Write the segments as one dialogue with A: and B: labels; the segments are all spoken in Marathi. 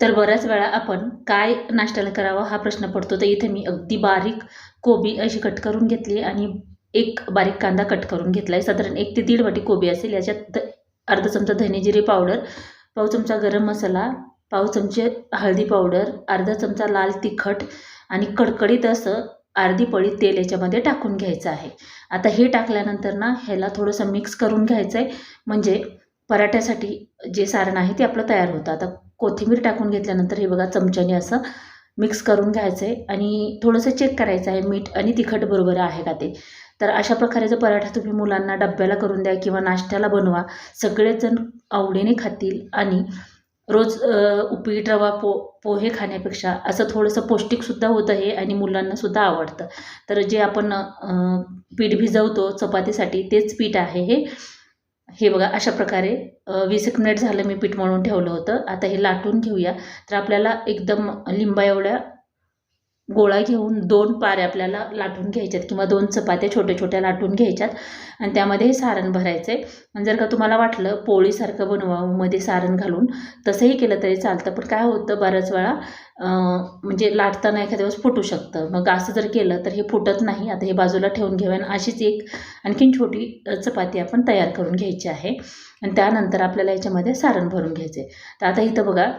A: तर बऱ्याच वेळा आपण काय नाश्त्याला करावं हा प्रश्न पडतो. तर इथे मी अगदी बारीक कोबी अशी कट करून घेतली आणि एक बारीक कांदा कट करून घेतला आहे. साधारण 1 ते 1.5 वाटी कोबी असेल. याच्यात अर्धा चमचा धने जिरे पावडर, पाव चमचा गरम मसाला, पाव चमचे हळदी पावडर, अर्धा चमचा लाल तिखट आणि कडकडीत असं अर्धी पळी तेल याच्यामध्ये टाकून घ्यायचं आहे. आता हे टाकल्यानंतर ना ह्याला थोडंसं मिक्स करून घ्यायचं आहे, म्हणजे पराठ्यासाठी जे सारण आहे ते आपलं तयार होतं. आता कोथिंबीर टाकून घेतल्यानंतर हे बघा चमच्याने असं मिक्स करून घ्यायचं आहे आणि थोडंसं चेक करायचं आहे मीठ आणि तिखट बरोबर आहे का ते. तर अशा प्रकारे जर पराठा तुम्ही मुलांना डब्याला करून द्या किंवा नाश्त्याला बनवा, सगळेच जण आवडीने खातील आणि रोज उपीट रवा पोहे खाण्यापेक्षा असं थोडंसं पौष्टिकसुद्धा होतं हे आणि मुलांनासुद्धा आवडतं. तर जे आपण पीठ भिजवतो चपातीसाठी तेच पीठ आहे हे. हे बघा अशा प्रकारे 20 मिनिट झालं मी पीठ मळून ठेवलं होतं. आता हे लाटून घेऊया. तर आपल्याला एकदम लिंबा एवढ्या गोळा घेऊन 2 पाऱ्या आपल्याला लाटून घ्यायच्यात किंवा 2 चपात्या छोट्या-छोट्या लाटून घ्यायच्यात आणि त्यामध्ये हे सारण भरायचं आहे. आणि जर का तुम्हाला वाटलं पोळीसारखं बनवावं मध्ये सारण घालून, तसंही केलं तरी चालतं. पण काय होतं बऱ्याच वेळा म्हणजे लाटताना एखाद्या वेळेस फुटू शकतं. मग असं जर केलं तर हे फुटत नाही. आता हे बाजूला ठेवून घेऊया आणि अशीच एक आणखीन छोटी चपाती आपण तयार करून घ्यायची आहे आणि त्यानंतर आपल्याला याच्यामध्ये सारण भरून घ्यायचं आहे. तर आता इथं बघा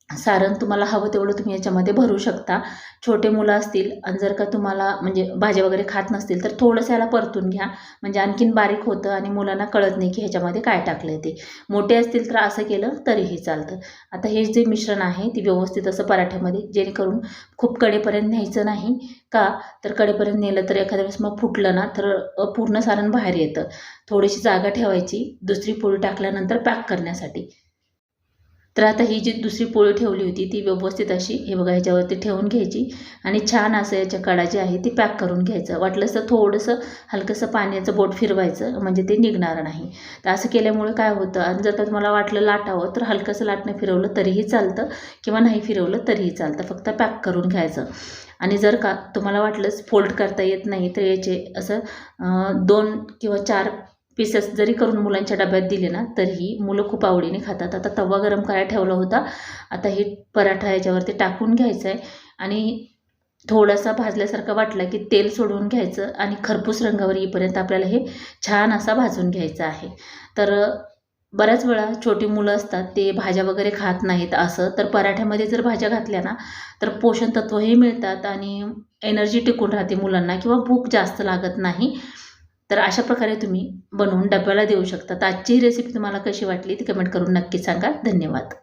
A: सारण तुम्हाला हवं तेवढं तुम्ही याच्यामध्ये भरू शकता. छोटे मुलं असतील आणि जर का तुम्हाला म्हणजे भाज्या वगैरे खात नसतील तर थोडंसं याला परतून घ्या, म्हणजे आणखीन बारीक होतं आणि मुलांना कळत नाही की ह्याच्यामध्ये काय टाकलं आहे ते. मोठे असतील तर असं केलं तरीही चालतं. आता हे जे मिश्रण आहे ते व्यवस्थित असं पराठ्यामध्ये, जेणेकरून खूप कडेपर्यंत न्यायचं नाही का, तर कडेपर्यंत नेलं तर एखाद्या वेळेस मग फुटलं ना तर पूर्ण सारण बाहेर येतं. थोडीशी जागा ठेवायची दुसरी पोळी टाकल्यानंतर पॅक करण्यासाठी. तर आता ही जी दुसरी पोळी ठेवली होती ती व्यवस्थित अशी हे बघा ह्याच्यावरती ठेवून घ्यायची आणि छान असं याच्या कडा जी आहे ती पॅक करून घ्यायचं. वाटलंच तर थोडंसं हलकंसं पाण्याचं बोट फिरवायचं, म्हणजे ते निघणार नाही. तर असं केल्यामुळे काय होतं, आणि जर का तुम्हाला वाटलं लाटावं तर हलकंसं लाटणं फिरवलं तरीही चालतं किंवा नाही फिरवलं तरीही चालतं, फक्त पॅक करून घ्यायचं. आणि जर का तुम्हाला वाटलंच फोल्ड करता येत नाही तर याचे असं 2 किंवा 4 पीसेस जरी करून मुलांच्या डब्यात दिले ना तरीही मुलं खूप आवडीने खातात. आता तवा गरम करायला ठेवला होता. आता हे पराठा याच्यावरती टाकून घ्यायचा आहे आणि थोडासा भाजल्यासारखं वाटलं की तेल सोडून घ्यायचं आणि खरपूस रंगावर येईपर्यंत आपल्याला हे छान असा भाजून घ्यायचा आहे. तर बऱ्याच वेळा छोटी मुलं असतात ते भाज्या वगैरे खात नाहीत असं, तर पराठ्यामध्ये जर भाज्या घातल्या ना तर पोषण तत्वही मिळतात आणि एनर्जी टिकून राहते मुलांना किंवा भूक जास्त लागत नाही. तर अशा प्रकारे तुम्ही बनवून डब्याला देऊ शकता. तर आजची ही रेसिपी तुम्हाला कशी वाटली ती कमेंट करून नक्की सांगा. धन्यवाद.